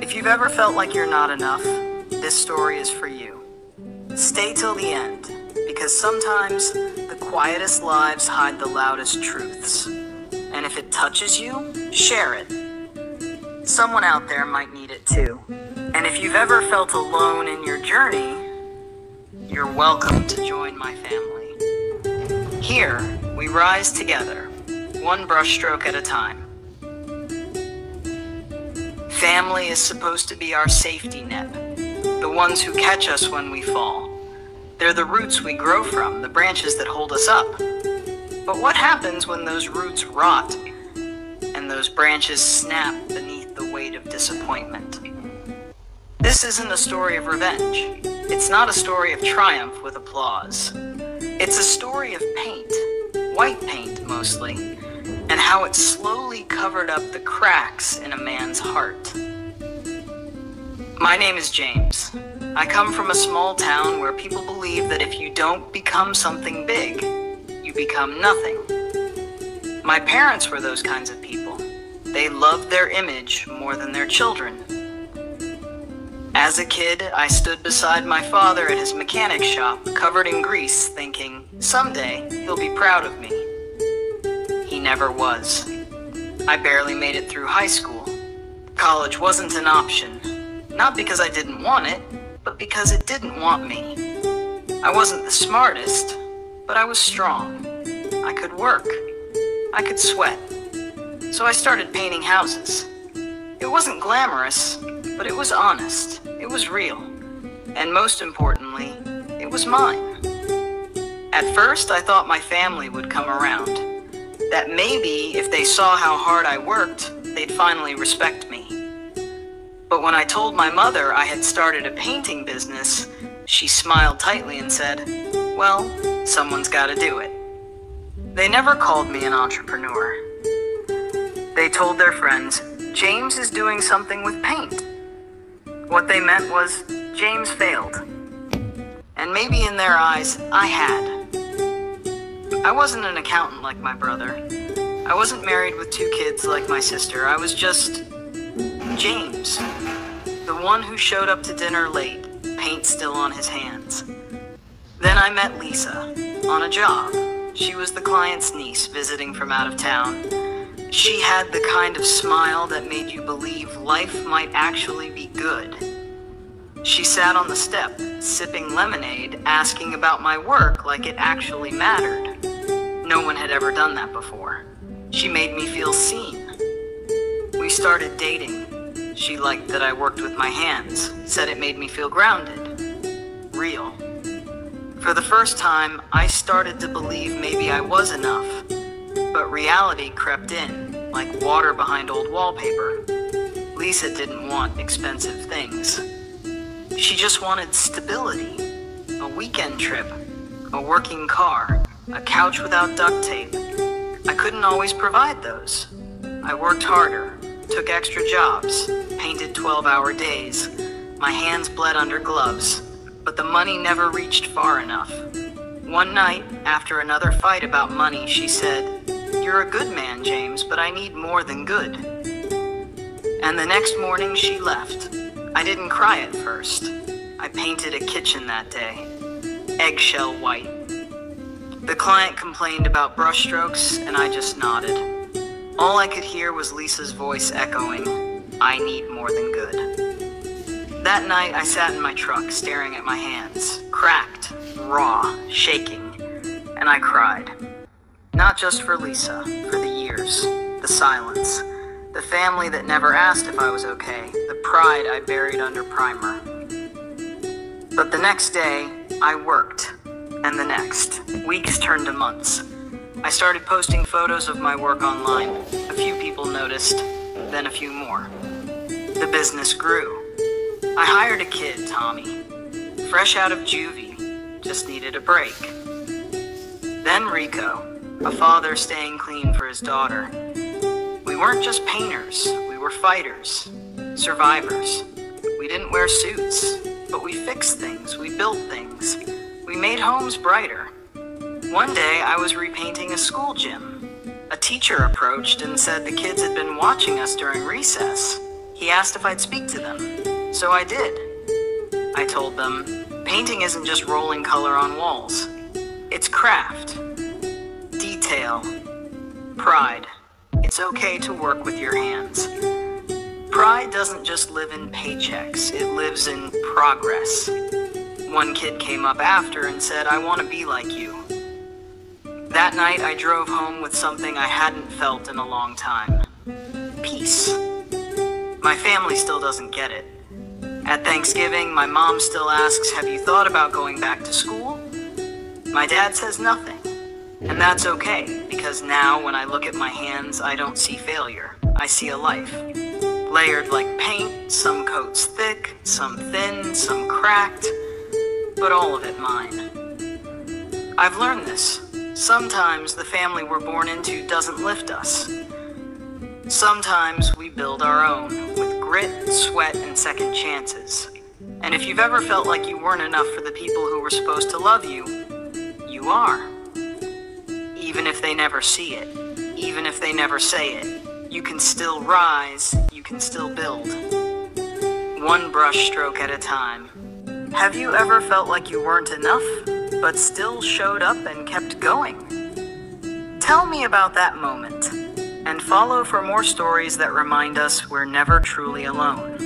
If you've ever felt like you're not enough, this story is for you. Stay till the end, because sometimes the quietest lives hide the loudest truths. And if it touches you, share it. Someone out there might need it too. And if you've ever felt alone in your journey, you're welcome to join my family. Here, we rise together, one brushstroke at a time. Family is supposed to be our safety net, the ones who catch us when we fall. They're the roots we grow from, the branches that hold us up. But what happens when those roots rot and those branches snap beneath the weight of disappointment? This isn't a story of revenge. It's not a story of triumph with applause. It's a story of paint, white paint mostly, and how it slowly covered up the cracks in a man's heart. My name is James. I come from a small town where people believe that if you don't become something big, you become nothing. My parents were those kinds of people. They loved their image more than their children. As a kid, I stood beside my father at his mechanic shop, covered in grease, thinking, someday he'll be proud of me. He never was. I barely made it through high school. College wasn't an option, not because I didn't want it, but because it didn't want me. I wasn't the smartest, but I was strong. I could work. I could sweat. So I started painting houses. It wasn't glamorous, but it was honest. It was real. And most importantly, it was mine. At first, I thought my family would come around. That maybe if they saw how hard I worked, they'd finally respect me. But when I told my mother I had started a painting business, she smiled tightly and said, well, someone's got to do it. They never called me an entrepreneur. They told their friends, James is doing something with paint. What they meant was, James failed. And maybe in their eyes, I had. I wasn't an accountant like my brother. I wasn't married with 2 kids like my sister. I was just James, the one who showed up to dinner late, paint still on his hands. Then I met Lisa on a job. She was the client's niece visiting from out of town. She had the kind of smile that made you believe life might actually be good. She sat on the step, sipping lemonade, asking about my work like it actually mattered. No one had ever done that before. She made me feel seen. We started dating. She liked that I worked with my hands, said it made me feel grounded, real. For the first time, I started to believe maybe I was enough, but reality crept in, like water behind old wallpaper. Lisa didn't want expensive things. She just wanted stability, a weekend trip, a working car, a couch without duct tape. I couldn't always provide those. I worked harder, took extra jobs, painted 12-hour days. My hands bled under gloves, but the money never reached far enough. One night, after another fight about money, she said, "You're a good man, James, but I need more than good." And the next morning she left. I didn't cry at first. I painted a kitchen that day, eggshell white. The client complained about brushstrokes, and I just nodded. All I could hear was Lisa's voice echoing, "I need more than good." That night, I sat in my truck, staring at my hands, cracked, raw, shaking, and I cried. Not just for Lisa, for the years, the silence, the family that never asked if I was okay, the pride I buried under primer. But the next day, I worked. And the next. Weeks turned to months. I started posting photos of my work online. A few people noticed, then a few more. The business grew. I hired a kid, Tommy, fresh out of juvie, just needed a break. Then Rico, a father staying clean for his daughter. We weren't just painters, we were fighters, survivors. We didn't wear suits, but we fixed things, we built things. We made homes brighter. One day, I was repainting a school gym. A teacher approached and said the kids had been watching us during recess. He asked if I'd speak to them, so I did. I told them, painting isn't just rolling color on walls. It's craft, detail, pride. It's okay to work with your hands. Pride doesn't just live in paychecks, it lives in progress. One kid came up after and said, I want to be like you. That night I drove home with something I hadn't felt in a long time. Peace. My family still doesn't get it. At Thanksgiving, my mom still asks, have you thought about going back to school? My dad says nothing. And that's okay, because now when I look at my hands, I don't see failure. I see a life. Layered like paint, some coats thick, some thin, some cracked, but all of it mine. I've learned this. Sometimes the family we're born into doesn't lift us. Sometimes we build our own, with grit, sweat, and second chances. And if you've ever felt like you weren't enough for the people who were supposed to love you, you are. Even if they never see it, even if they never say it, you can still rise, you can still build. One brush stroke at a time. Have you ever felt like you weren't enough, but still showed up and kept going? Tell me about that moment, and follow for more stories that remind us we're never truly alone.